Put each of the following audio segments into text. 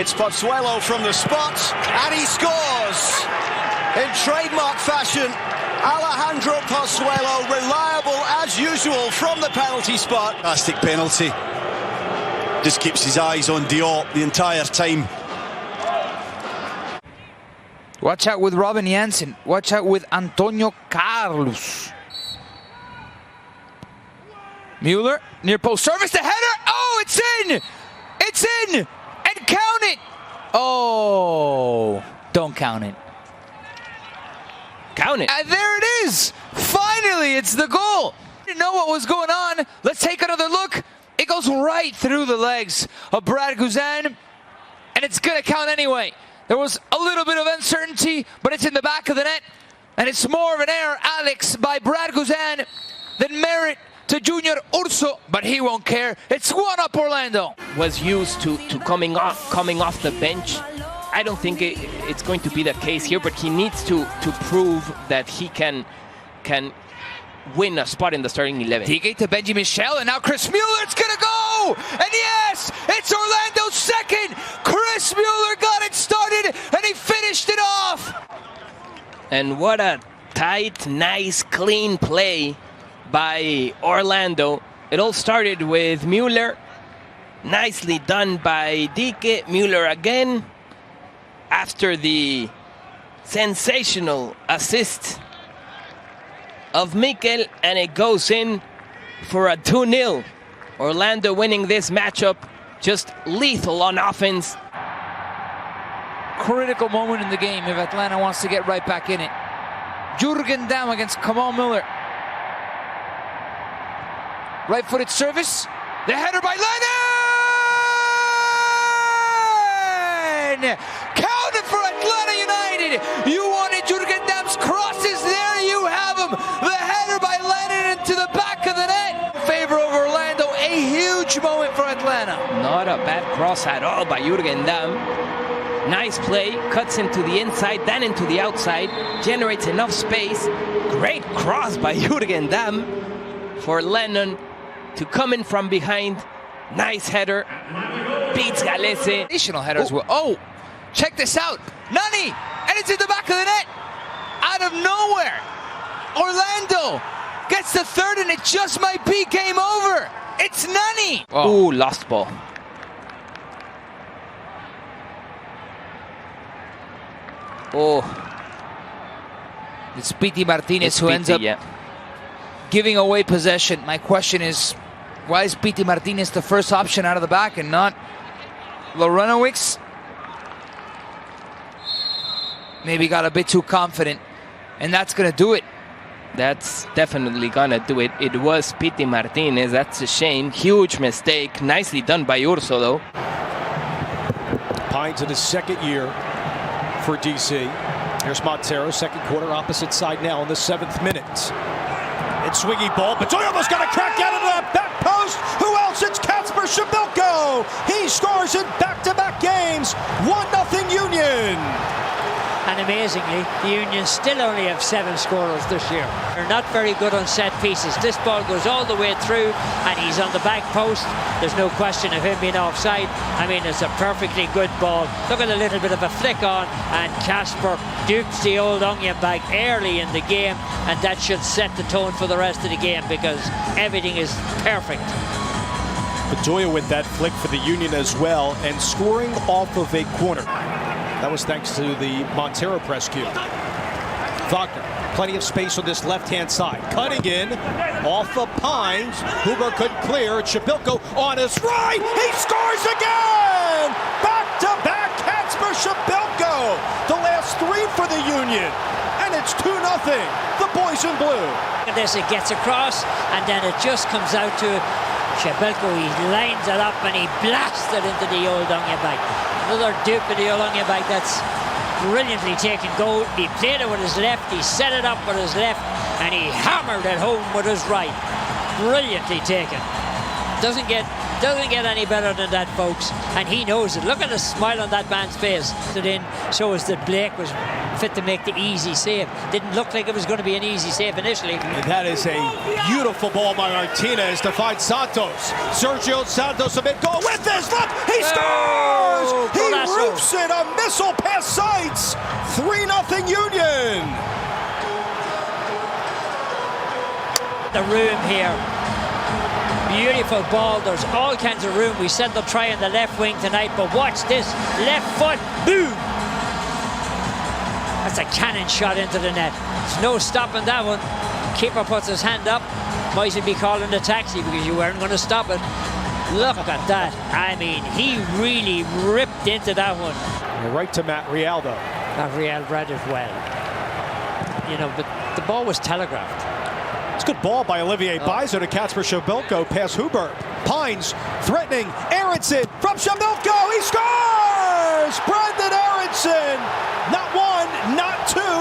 It's Pozuelo from the spot, and he scores! In trademark fashion, Alejandro Pozuelo, reliable as usual from the penalty spot. Fantastic penalty. Just keeps his eyes on Diop the entire time. Watch out with Robin Jansen. Watch out with Antonio Carlos. Mueller, near post service, the header. Oh, it's in! It's in! And count it! Oh, don't count it. Count it. There it is! Finally, it's the goal. Didn't know what was going on. Let's take another look. It goes right through the legs of Brad Guzan, and it's going to count anyway. There was a little bit of uncertainty, but it's in the back of the net, and it's more of an error, Alex, by Brad Guzan than merit to Junior Urso, but he won't care. It's 1-up Orlando. Was used to coming off the bench. I don't think it's going to be the case here, but he needs to prove that he can win a spot in the starting 11. Dike to Benji Michel, and now Chris Mueller, it's gonna go! And yes, it's Orlando's second! Chris Mueller got it started, and he finished it off! And what a tight, nice, clean play by Orlando. It all started with Mueller. Nicely done by Dike. Mueller again. After the sensational assist of Mikel, and it goes in for a 2-0. Orlando winning this matchup, just lethal on offense. Critical moment in the game if Atlanta wants to get right back in it. Jürgen Damm against Kamal Miller. Right-footed service. The header by Lennon! Counted for Atlanta United! You wanted Jürgen Damm's crosses, there you have them! The header by Lennon into the back of the net! In favor of Orlando, a huge moment for Atlanta. Not a bad cross at all by Jürgen Damm. Nice play, cuts into the inside, then into the outside, generates enough space. Great cross by Jürgen Damm for Lennon to come in from behind. Nice header, beats Galese. Additional headers will. Oh, check this out. Nani, and it's in the back of the net. Out of nowhere, Orlando gets the third, and it just might be game over. It's Nani. Oh. Ooh, lost ball. Oh, it's Pity Martinez who ends up giving away possession. My question is, why is Pity Martinez the first option out of the back and not Lorenowicz? Maybe got a bit too confident, and that's going to do it. That's definitely going to do it. It was Pity Martinez. That's a shame. Huge mistake. Nicely done by Urso, though. Pines in his second year for DC. Here's Montero, second quarter, opposite side now in the 7th minute. It's swinging ball, but Doyle almost got a crack out of that back post. Who else? It's Kacper Shabilko. He scores in back-to-back games. 1-0 Union. And amazingly, the Union still only have 7 scorers this year. They're not very good on set pieces. This ball goes all the way through, and he's on the back post. There's no question of him being offside. I mean, it's a perfectly good ball. Look at a little bit of a flick on, and Casper dupes the old onion bag early in the game, and that should set the tone for the rest of the game because everything is perfect. Bedoya with that flick for the Union as well, and scoring off of a corner. That was thanks to the Montero press cue. Wagner, plenty of space on this left-hand side. Cutting in, off of Pines. Huber couldn't clear. Shabilko on his right. He scores again! Back-to-back Kacper Shabilko. The last 3 for the Union. And it's 2-0. The boys in blue. Look at this, it gets across, and then it just comes out to Shabilko. He lines it up, and he blasts it into the old onion bag. Another dupe of the old onion bag. That's brilliantly taken goal. He played it with his left, he set it up with his left, and he hammered it home with his right. Brilliantly taken. Doesn't get any better than that, folks, and he knows it. Look at the smile on that man's face. It in shows that Blake was fit to make the easy save. Didn't look like it was going to be an easy save initially. And that is a beautiful ball by Martinez to find Santos. Sergio Santos a bit goal with this. Look, he scores! He roofs it, a missile past sights. 3-0 Union. The room here. Beautiful ball. There's all kinds of room. We said they'll try in the left wing tonight, but watch this. Left foot, boom! That's a cannon shot into the net. There's no stopping that one. Keeper puts his hand up. Might be calling the taxi because you weren't going to stop it. Look at that. I mean, he really ripped into that one. Right to Matt Rialdo. Real read it well. You know, but the ball was telegraphed. It's a good ball by Olivier Bizo to Kacper Shabilko past Huber. Pines threatening. Aronson from Shabilko. He scores! Brendan Aronson. Not one, not two,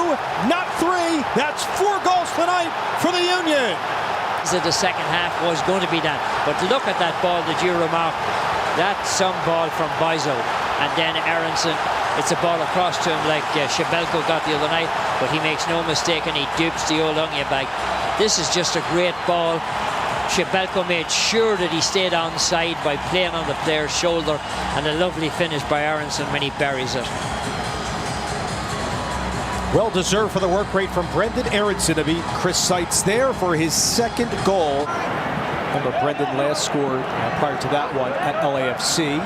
not three. That's 4 goals tonight for the Union. So the second half was going to be that. But look at that ball that you remark. That's some ball from Bizo. And then Aronson, it's a ball across to him like Shabilko got the other night. But he makes no mistake and he dupes the old onion bag. This is just a great ball. Shabilko made sure that he stayed onside by playing on the player's shoulder, and a lovely finish by Aronson when he buries it. Well deserved for the work rate from Brendan Aronson to beat Chris Seitz there for his 2nd goal. Remember, Brendan last scored prior to that one at LAFC.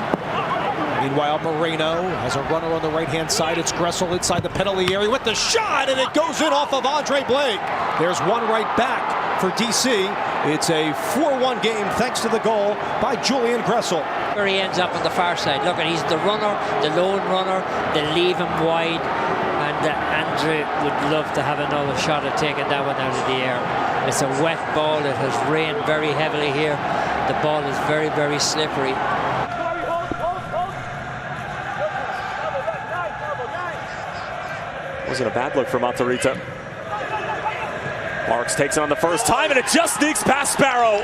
Meanwhile, Moreno has a runner on the right-hand side. It's Gressel inside the penalty area with the shot, and it goes in off of Andre Blake. There's one right back for DC. It's a 4-1 game thanks to the goal by Julian Gressel. Where he ends up on the far side. Look, he's the runner, the lone runner. They leave him wide, and Andre would love to have another shot at taking that one out of the air. It's a wet ball. It has rained very heavily here. The ball is very, very slippery. Wasn't a bad look for Monterita. Marks takes it on the first time, and it just sneaks past Sparrow.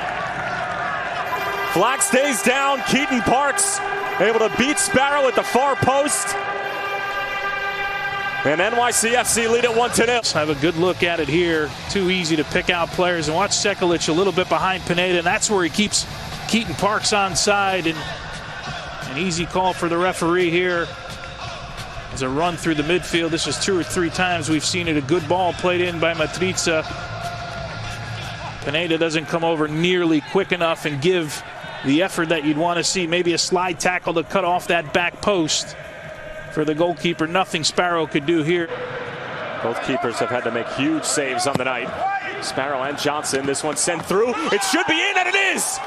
Flag stays down. Keaton Parks able to beat Sparrow at the far post. And NYCFC lead at 1-0. Have a good look at it here. Too easy to pick out players. And watch Sekulic a little bit behind Pineda, and that's where he keeps Keaton Parks onside. And an easy call for the referee here. As a run through the midfield. This is 2 or 3 times we've seen it. A good ball played in by Matriza. Pineda doesn't come over nearly quick enough and give the effort that you'd want to see. Maybe a slide tackle to cut off that back post for the goalkeeper. Nothing Sparrow could do here. Both keepers have had to make huge saves on the night. Sparrow and Johnson. This one sent through. It should be in, and it is!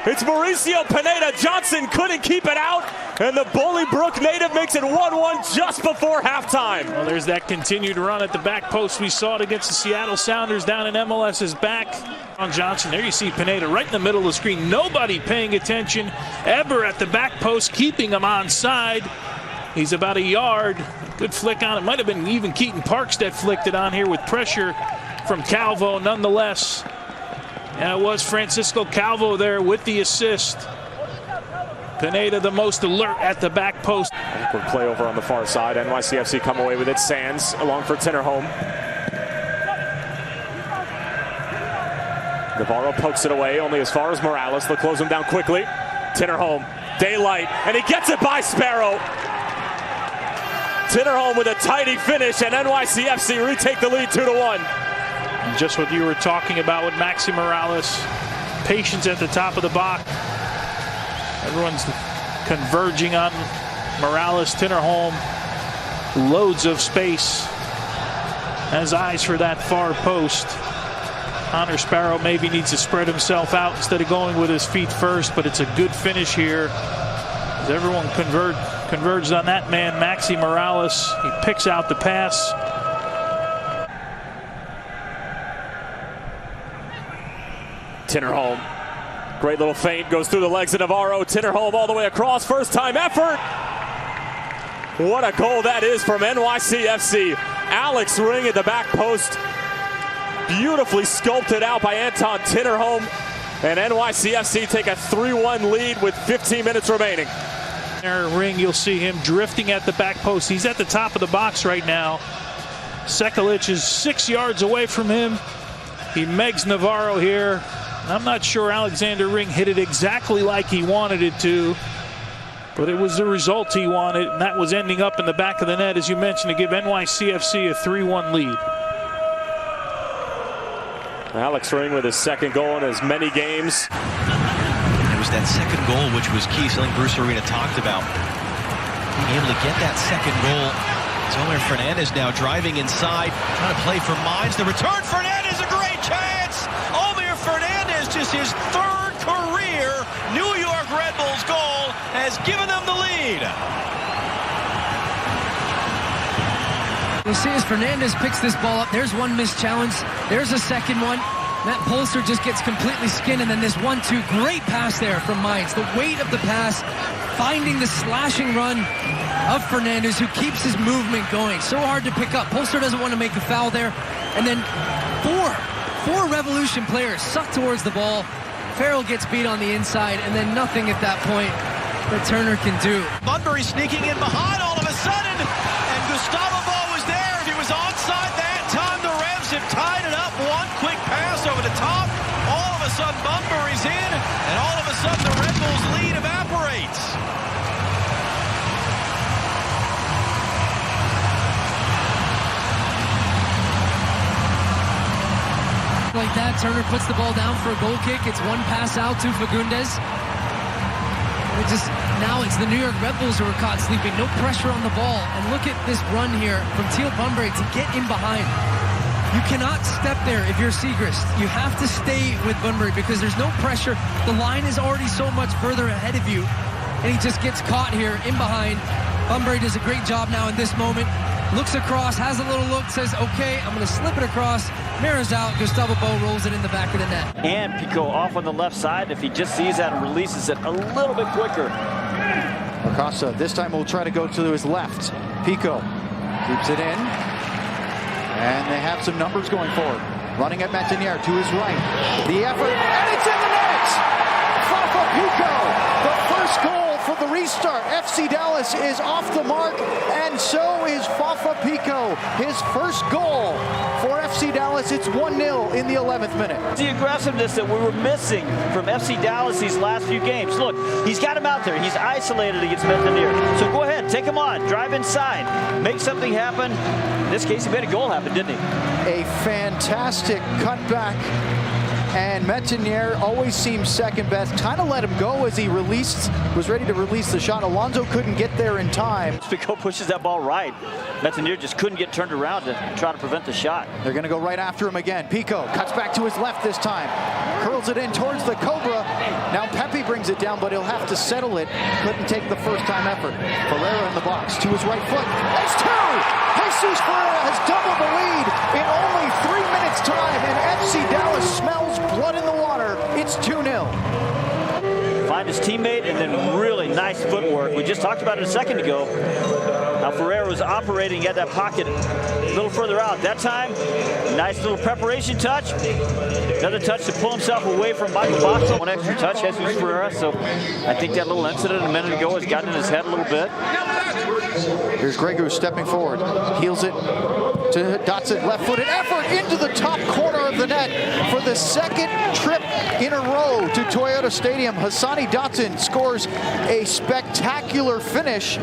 It's Mauricio Pineda. Johnson couldn't keep it out, and the Bolingbrook native makes it 1-1 just before halftime. Well, there's that continued run at the back post. We saw it against the Seattle Sounders down in MLS's back. On Johnson, there you see Pineda right in the middle of the screen. Nobody paying attention. Eber at the back post, keeping him onside. He's about a yard. Good flick on it. Might have been even Keaton Parks that flicked it on here with pressure from Calvo nonetheless. And it was Francisco Calvo there with the assist. Pineda the most alert at the back post. Awkward play over on the far side. NYCFC come away with it. Sands along for Tinnerholm. Navarro pokes it away only as far as Morales. They'll close him down quickly. Tinnerholm, daylight, and he gets it by Sparrow. Tinnerholm with a tidy finish, and NYCFC retake the lead 2-1. And just what you were talking about with Maxi Morales. Patience at the top of the box. Everyone's converging on Morales. Tinnerholm, loads of space. Has eyes for that far post. Connor Sparrow maybe needs to spread himself out instead of going with his feet first, but it's a good finish here. As everyone converged on that man, Maxi Morales. He picks out the pass. Tinnerholm, great little feint, goes through the legs of Navarro. Tinnerholm all the way across, first time effort. What a goal that is from NYCFC. Alex Ring at the back post. Beautifully sculpted out by Anton Tinnerholm. And NYCFC take a 3-1 lead with 15 minutes remaining. Ring, you'll see him drifting at the back post. He's at the top of the box right now. Sekulic is 6 yards away from him. He megs Navarro here. I'm not sure Alexander Ring hit it exactly like he wanted it to, but it was the result he wanted, and that was ending up in the back of the net, as you mentioned, to give NYCFC a 3-1 lead. Alex Ring with his second goal in as many games. It was that second goal which was key. Something Bruce Arena talked about. Being able to get that second goal. Omer Fernandez now driving inside, trying to play for Mines. The return, Fernandez, a great chance! Omer Fernandez, just his third career New York Red Bulls goal, has given them the lead. You see as Fernandez picks this ball up, there's one missed challenge, there's a second one. Matt Polster just gets completely skinned, and then this 1-2, great pass there from Mines. The weight of the pass, finding the slashing run of Fernandez, who keeps his movement going. So hard to pick up. Polster doesn't want to make a foul there. And then four Revolution players suck towards the ball. Farrell gets beat on the inside, and then nothing at that point that Turner can do. Bunbury sneaking in behind all of a sudden, and Gustavo Bo was there. If he was onside that time, the Revs have tied it up. One quick pass over the top. All of a sudden, Bunbury's in, and all of a sudden, the Red Bulls lead evaporates. Like that, Turner puts the ball down for a goal kick. It's one pass out to Fagundes. Now it's the New York Red Bulls who are caught sleeping. No pressure on the ball. And look at this run here from Teal Bunbury to get in behind. You cannot step there if you're Segrist. You have to stay with Bunbury because there's no pressure. The line is already so much further ahead of you. And he just gets caught here in behind. Bunbury does a great job now in this moment. Looks across, has a little look, says, okay, I'm going to slip it across. Mirrors out, Gustavo Bo rolls it in the back of the net. And Pico off on the left side. If he just sees that and releases it a little bit quicker. Acosta this time will try to go to his left. Pico keeps it in. And they have some numbers going forward. Running at Metanier to his right. The effort, and it's in the net! Fafa Pico, the first goal for the restart. FC Dallas is off the mark, and so is Fafa Pico. His first goal for FC Dallas. It's 1-0 in the 11th minute. The aggressiveness that we were missing from FC Dallas these last few games. Look, he's got him out there. He's isolated against Metanier. So go ahead, take him on, drive inside, make something happen. In this case, he made a goal happen, didn't he? A fantastic cutback. And Metanier always seems second best. Kind of let him go as he was ready to release the shot. Alonso couldn't get there in time. Pico pushes that ball right. Metanier just couldn't get turned around to try to prevent the shot. They're going to go right after him again. Pico cuts back to his left this time. Curls it in towards the Cobra. Now Pepe brings it down, but he'll have to settle it. Couldn't take the first time effort. Ferreira in the box to his right foot. It's two! Jesus Ferreira has doubled the lead in only 3 minutes time, and FC Dallas smells blood in the water. It's 2-0. Find his teammate, and then really nice footwork. We just talked about it a second ago. How Ferreira was operating at that pocket a little further out. That time, nice little preparation touch. Another touch to pull himself away from Michael Boxall. One extra touch, Jesus Ferreira. So I think that little incident a minute ago has gotten in his head a little bit. Here's Gregu stepping forward. Heels it to Dotson. Left-footed effort into the top corner of the net for the second trip in a row to Toyota Stadium. Hassani Dotson scores a spectacular finish.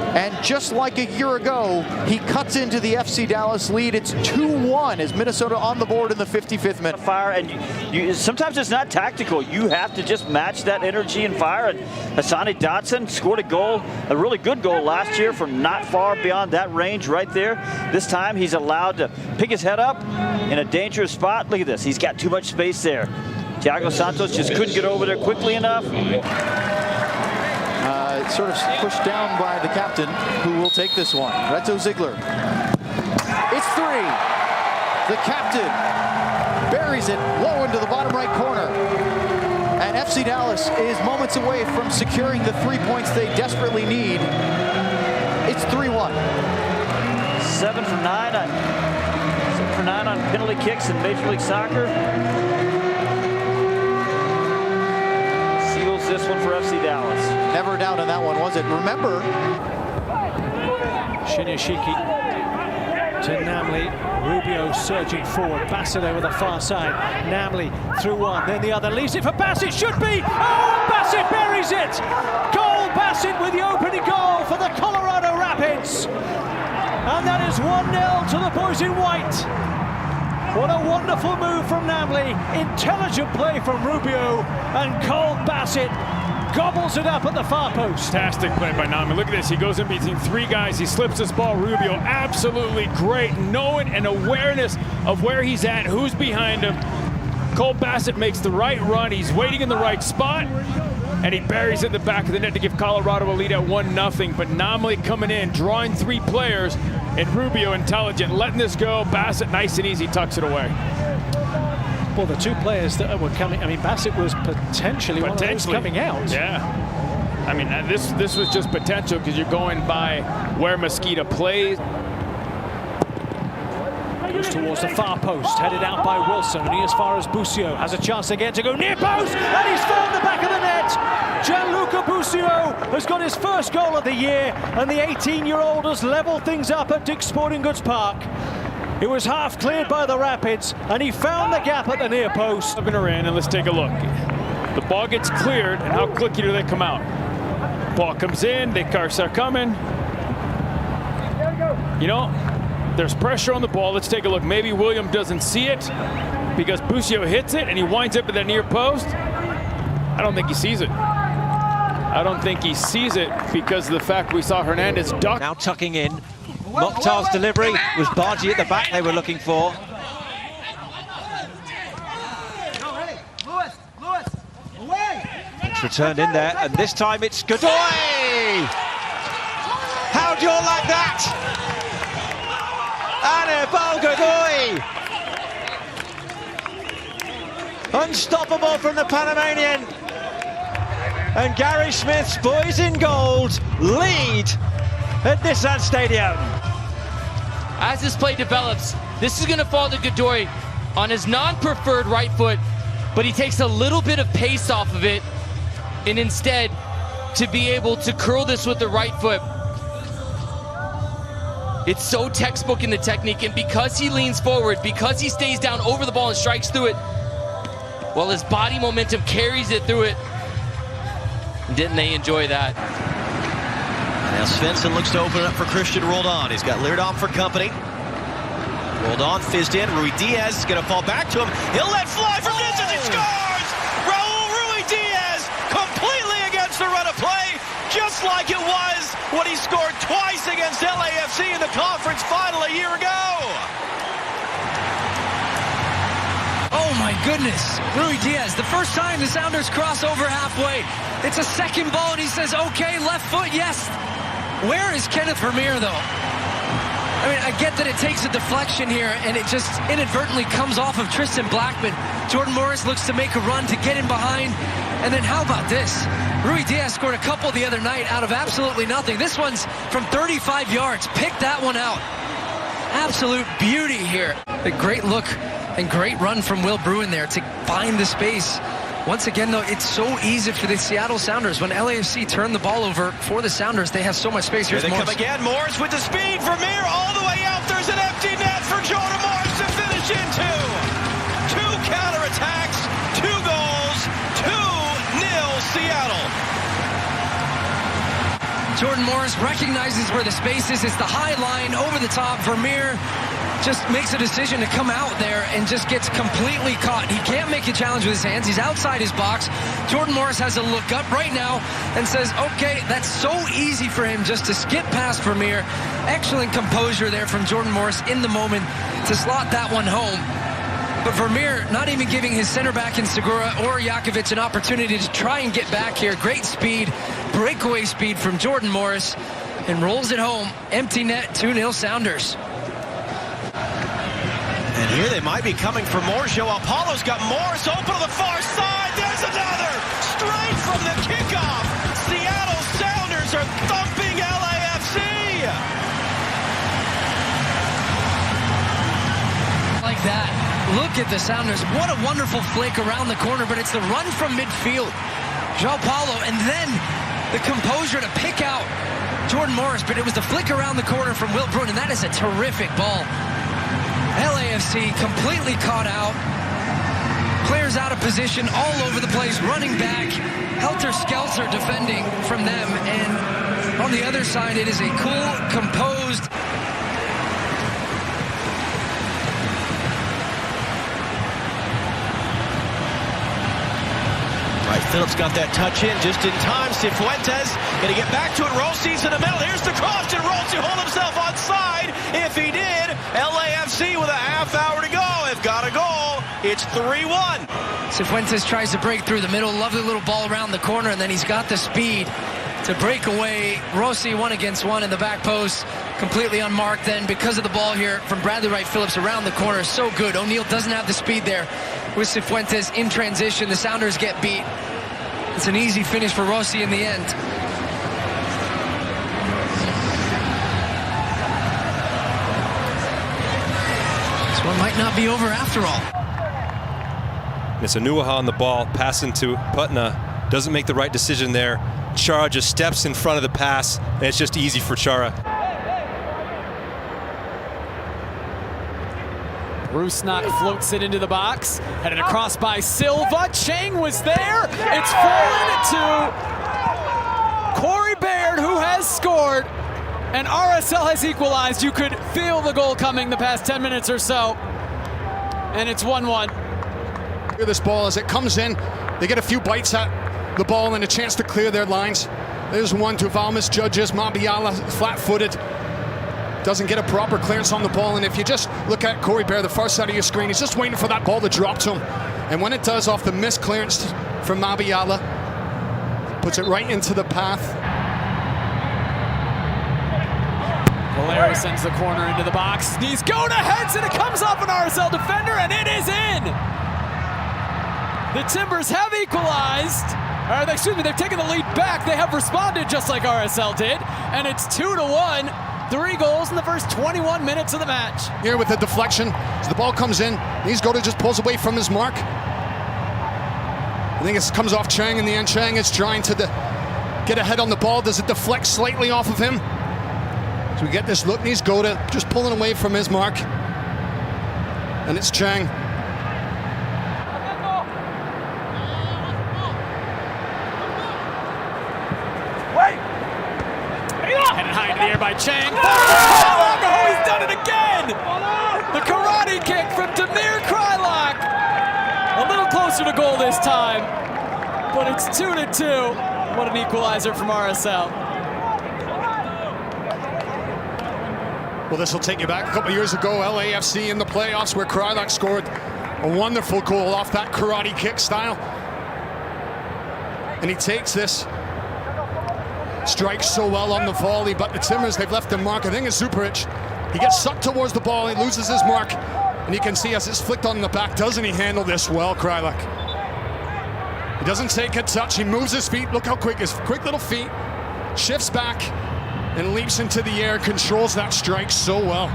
And just like a year ago, he cuts into the FC Dallas lead. It's 2-1 as Minnesota on the board in the 55th minute. Fire, and sometimes it's not tactical. You have to just match that energy and fire. And Hassani Dotson scored a goal, a really good goal last year from not far beyond that range right there. This time he's allowed to pick his head up in a dangerous spot. Look at this. He's got too much space there. Thiago Santos just couldn't get over there quickly enough. Sort of pushed down by the captain, who will take this one. Reto Ziegler. It's three. The captain buries it low into the bottom right corner. And FC Dallas is moments away from securing the 3 points they desperately need. It's 3-1. 7 for 9 on penalty kicks in Major League Soccer. one for FC Dallas. Never a doubt in that one, was it? Remember, Shinyashiki to Namli. Rubio surging forward. Bassett over the far side. Namli through one, then the other. Leaves it for Bassett. Should be. Oh, Bassett buries it. Goal Bassett with the opening goal for the Colorado Rapids. And that is 1-0 to the boys in white. What a wonderful move from Namli. Intelligent play from Rubio. And Cole Bassett gobbles it up at the far post. Fantastic play by Namli. Look at this. He goes in between three guys. He slips this ball. Rubio, absolutely great. Knowing and awareness of where he's at, who's behind him. Cole Bassett makes the right run. He's waiting in the right spot. And he buries it in the back of the net to give Colorado a lead at 1-0. But Namli coming in, drawing three players. And Rubio intelligent, letting this go. Bassett nice and easy, tucks it away. Well, the two players that were coming, I mean, Bassett was potentially one of those coming out. Yeah. I mean, this was just potential because you're going by where Mosquito plays. Goes towards the far post, headed out by Wilson, and he as far as Busio has a chance again to go near post, and he's found the back of the net. Gianluca Busio has got his first goal of the year, and the 18-year-old has leveled things up at Dick's Sporting Goods Park. It was half cleared by the Rapids, and he found the gap at the near post. In, and let's take a look. The ball gets cleared, and how quickly do they come out? Ball comes in, they start coming. You know, there's pressure on the ball. Let's take a look. Maybe William doesn't see it because Busio hits it, and he winds up at the near post. I don't think he sees it. I don't think he sees it because of the fact we saw Hernandez duck. Now tucking in. Mokhtar's delivery was Bargy at the back they were looking for. It's returned in there, and this time it's Godoy! How do you like that? Anibal Godoy! Unstoppable from the Panamanian. And Gary Smith's boys in gold lead at Nissan Stadium. As this play develops, this is going to fall to Godoy on his non-preferred right foot, but he takes a little bit of pace off of it, and instead to be able to curl this with the right foot. It's so textbook in the technique, and because he leans forward, because he stays down over the ball and strikes through it, well, his body momentum carries it through it. Didn't they enjoy that? Now Svensson looks to open it up for Christian Roldan. He's got Leerdam for company. Roldan fizzed in. Rui Diaz is going to fall back to him. He'll let fly from distance. He scores! Raul Rui Diaz completely against the run of play, just like it was when he scored twice against LAFC in the conference final a year ago. Oh my goodness, Rui Diaz, the first time the Sounders cross over halfway. It's a second ball and he says, okay, left foot, yes. Where is Kenneth Vermeer though? I mean, I get that it takes a deflection here and it just inadvertently comes off of Tristan Blackman. Jordan Morris looks to make a run to get in behind. And then how about this? Rui Diaz scored a couple the other night out of absolutely nothing. This one's from 35 yards. Pick that one out. Absolute beauty here. A great look and great run from Will Bruin there to find the space. Once again, though, it's so easy for the Seattle Sounders. When LAFC turn the ball over for the Sounders, they have so much space. Here they come again. Morris with the speed. Vermeer all the way out. There's an empty net for Jordan Morris to finish into. Two counterattacks, 2 goals, 2-0 Seattle. Jordan Morris recognizes where the space is. It's the high line over the top. Vermeer just makes a decision to come out there and just gets completely caught. He can't make a challenge with his hands. He's outside his box. Jordan Morris has a look up right now and says, okay, that's so easy for him just to skip past Vermeer. Excellent composure there from Jordan Morris in the moment to slot that one home. But Vermeer not even giving his center back in Segura or Jakovic an opportunity to try and get back here. Great speed, breakaway speed from Jordan Morris, and rolls it home. Empty net, 2-0 Sounders. And here they might be coming for more. Joe Apollo's got Morris open to the far side. There's another. Straight from the kickoff. Seattle Sounders are thumping LAFC. Like that. Look at the Sounders. What a wonderful flick around the corner, but it's the run from midfield. João Paulo, and then the composure to pick out Jordan Morris, but it was the flick around the corner from Will Bruin, and that is a terrific ball. LAFC completely caught out. Players out of position all over the place, running back, helter-skelter defending from them, and on the other side it is a cool, composed. Right, Phillips got that touch in just in time. Cifuentes gonna get back to it. Rossi's in the middle. Here's the cross. Did Rossi hold himself onside? If he did, LAFC with a half hour to go have got a goal. It's 3-1. Cifuentes tries to break through the middle. Lovely little ball around the corner, and then he's got the speed to break away. Rossi 1-against-1 in the back post, completely unmarked then because of the ball here from Bradley Wright Phillips around the corner. So good. O'Neal doesn't have the speed there with Cifuentes in transition. The Sounders get beat. It's an easy finish for Rossi in the end. This one might not be over after all. It's Anuaha on the ball, passing to Putna. Doesn't make the right decision there. Chara just steps in front of the pass, and it's just easy for Chara. Rusnak floats it into the box, headed across by Silva. Chang was there. It's fallen to Corey Baird, who has scored, and RSL has equalized. You could feel the goal coming the past 10 minutes or so, and it's 1-1. This ball as it comes in, they get a few bites at the ball and a chance to clear their lines. There's one. Duval misjudges. Mabiala flat-footed. Doesn't get a proper clearance on the ball, and if you just look at Corey Baird, the far side of your screen, he's just waiting for that ball to drop to him. And when it does, off the missed clearance from Mabiala, puts it right into the path. Valeri sends the corner into the box. He's going ahead, and it comes off an RSL defender, and it is in! The Timbers have equalized. They've taken the lead back. They have responded just like RSL did, and it's 2-1. 3 goals in the first 21 minutes of the match. Here with the deflection, as the ball comes in, Niesgoda just pulls away from his mark. I think it comes off Chang in the end. Chang is trying to get ahead on the ball. Does it deflect slightly off of him? So we get this look, Niesgoda just pulling away from his mark. And it's Chang. Headed high into the air by Chang. Oh, he's done it again! The karate kick from Damir Krylak. A little closer to goal this time, but it's 2-2. What an equalizer from RSL. Well, this will take you back a couple of years ago, LAFC in the playoffs, where Krylak scored a wonderful goal off that karate kick style. And he takes this. Strikes so well on the volley, but the Timbers, they've left their mark. I think it's Zuparic. He gets sucked towards the ball, he loses his mark, and you can see as it's flicked on the back, doesn't he handle this well, Krylak? He doesn't take a touch, he moves his feet, look how quick, his quick little feet, shifts back, and leaps into the air, controls that strike so well.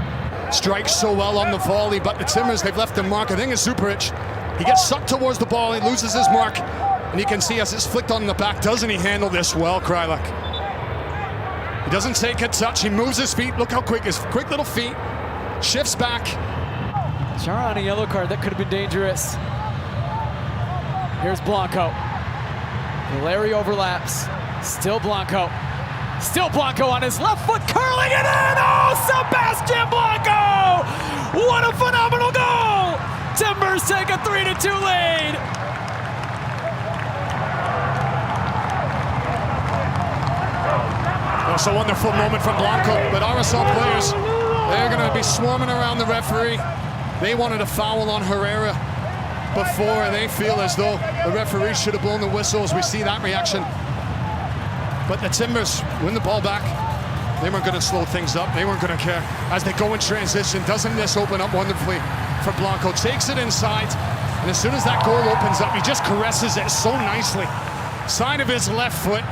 Strikes so well on the volley, but the Timbers, they've left their mark. I think it's Zuparic. He gets sucked towards the ball, he loses his mark, and you can see as it's flicked on the back, doesn't he handle this well, Krylak? He doesn't take a touch, he moves his feet, look how quick, his quick little feet, shifts back. Chara on a yellow card, that could have been dangerous. Here's Blanco. Valeri overlaps, still Blanco. Still Blanco on his left foot, curling it in! Oh, Sebastian Blanco! What a phenomenal goal! Timbers take a 3-2 lead. It's a wonderful moment from Blanco, but RSL players, they're going to be swarming around the referee. They wanted a foul on Herrera before. They feel as though the referee should have blown the whistle as we see that reaction. But the Timbers win the ball back. They weren't going to slow things up. They weren't going to care. As they go in transition, doesn't this open up wonderfully for Blanco? Takes it inside, and as soon as that goal opens up, he just caresses it so nicely. Side of his left foot,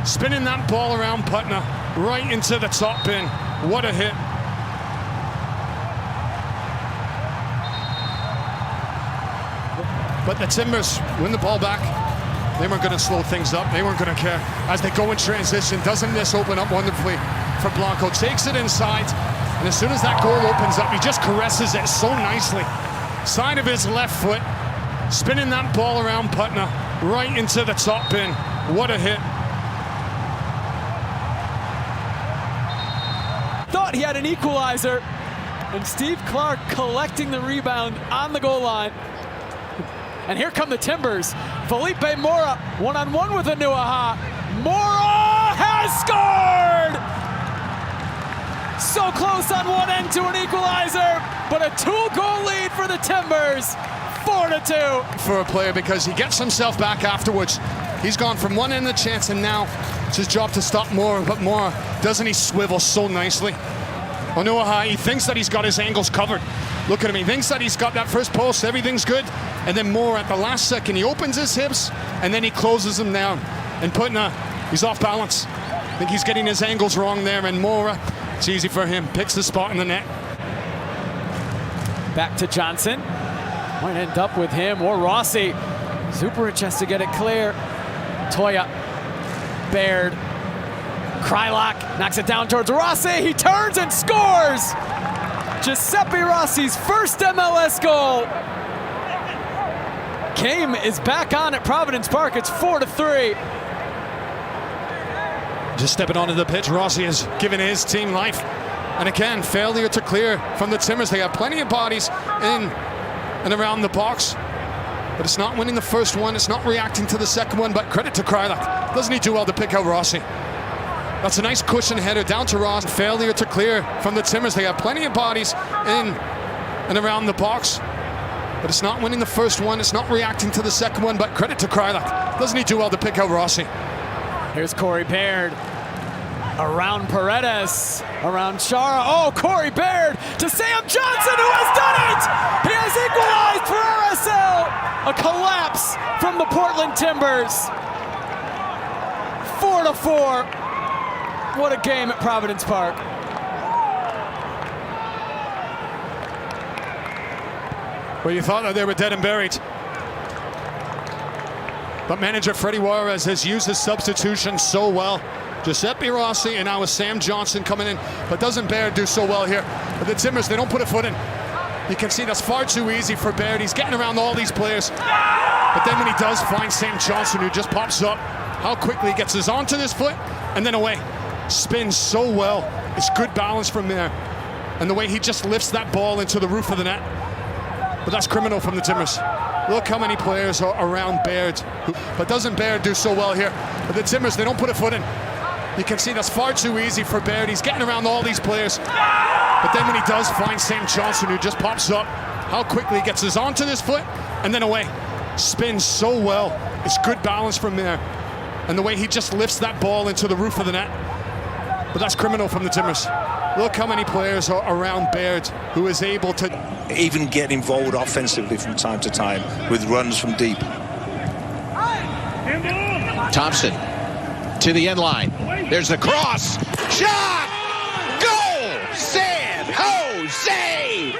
spinning that ball around Putna, right into the top bin. What a hit. But the Timbers win the ball back. They weren't going to slow things up. They weren't going to care. As they go in transition, doesn't this open up wonderfully for Blanco? Takes it inside, and as soon as that goal opens up, he just caresses it so nicely. Side of his left foot, spinning that ball around Putna, right into the top bin. What a hit. Thought he had an equalizer, and Steve Clark collecting the rebound on the goal line. And here come the Timbers. Felipe Mora, one-on-one with Anuaha. Mora has scored! So close on one end to an equalizer, but a 2-goal lead for the Timbers, 4-2. For a player, because he gets himself back afterwards. He's gone from one end of the chance, and now it's his job to stop Mora, but Mora, doesn't he swivel so nicely? Anuaha, he thinks that he's got his angles covered. Look at him, he thinks that he's got that first post, everything's good. And then Mora at the last second, he opens his hips, and then he closes them down. And Putna, he's off balance. I think he's getting his angles wrong there, and Mora, it's easy for him, picks the spot in the net. Back to Johnson. Might end up with him or Rossi. Zuparic has to get it clear. Toya, Baird, Krylock knocks it down towards Rossi. He turns and scores! Giuseppe Rossi's first MLS goal. Game is back on at Providence Park. It's 4-3. Just stepping onto the pitch, Rossi has given his team life. And again, failure to clear from the Timbers. They have plenty of bodies in and around the box. But it's not winning the first one. It's not reacting to the second one. But credit to Krylock. Doesn't he do well to pick out Rossi? That's a nice cushion header down to Ross. Failure to clear from the Timbers. They have plenty of bodies in and around the box. But it's not winning the first one. It's not reacting to the second one. But credit to Krylock. Doesn't he do well to pick out Rossi? Here's Corey Baird. Around Paredes. Around Chara. Oh, Corey Baird to Sam Johnson, who has done it! He has equalized for RSL. A collapse from the Portland Timbers. 4-4. What a game at Providence Park. Well, you thought that they were dead and buried. But manager Freddie Juarez has used his substitution so well. Giuseppe Rossi and now with Sam Johnson coming in. But doesn't Baird do so well here? But the Timbers, they don't put a foot in. You can see that's far too easy for Baird. He's getting around all these players. But then when he does find Sam Johnson, who just pops up, how quickly he gets his onto this foot and then away. Spins so well. It's good balance from there. And the way he just lifts that ball into the roof of the net. But that's criminal from the Timbers. Look how many players are around Baird. But doesn't Baird do so well here? But the Timbers, they don't put a foot in. You can see that's far too easy for Baird. He's getting around all these players. But then when he does find Sam Johnson, who just pops up, how quickly he gets his onto this foot and then away. Spins so well. It's good balance from there. And the way he just lifts that ball into the roof of the net. But that's criminal from the Timbers. Look how many players are around Baird, who is able to even get involved offensively from time to time with runs from deep. Thompson to the end line. There's the cross. Shot! Goal! San Jose!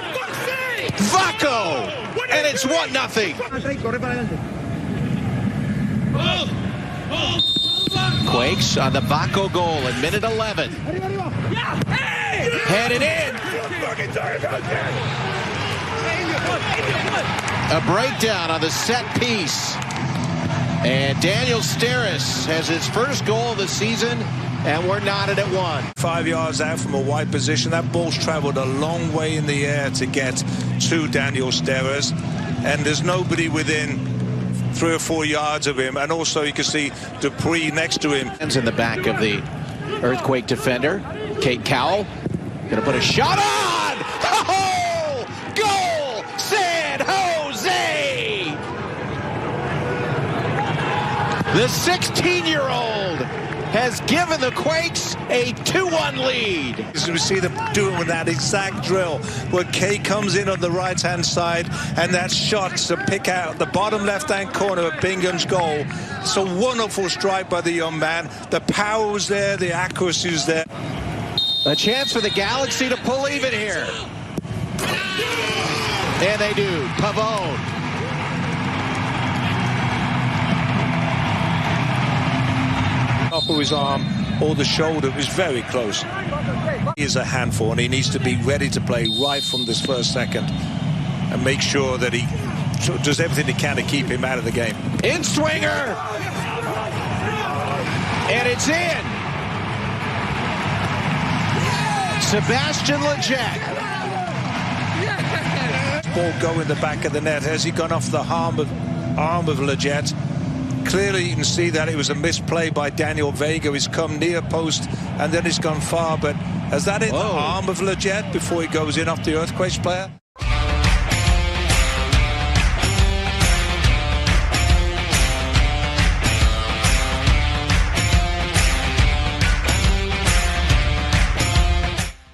Vaco! And it's 1-0. Quakes on the Vaco goal in minute 11. Headed in. A breakdown on the set piece. And Daniel Steres has his first goal of the season, and we're knotted at 1. 5 yards out from a wide position. That ball's traveled a long way in the air to get to Daniel Steres. And there's nobody within 3 or 4 yards of him, and also you can see Dupree next to him. In the back of the Earthquake defender, Kate Cowell, gonna put a shot on! Oh! Goal! San Jose! The 16-year-old has given the Quakes a 2-1 lead. We see them do it with that exact drill where Kay comes in on the right-hand side, and that shot's to pick out the bottom left-hand corner of Bingham's goal. It's a wonderful strike by the young man. The power was there, the accuracy was there. A chance for the Galaxy to pull even here. And they do. Pavone. top of his arm or the shoulder. It was very close. He is a handful, and he needs to be ready to play right from this first second and make sure that he does everything he can to keep him out of the game. In swinger! And it's in! Sebastian Lletget. Ball go in the back of the net. Has he gone off the arm of Lletget? Clearly you can see that it was a misplay by Daniel Vega. He's come near post and then he's gone far, but has that hit the arm of Lletget before he goes in off the Earthquakes player?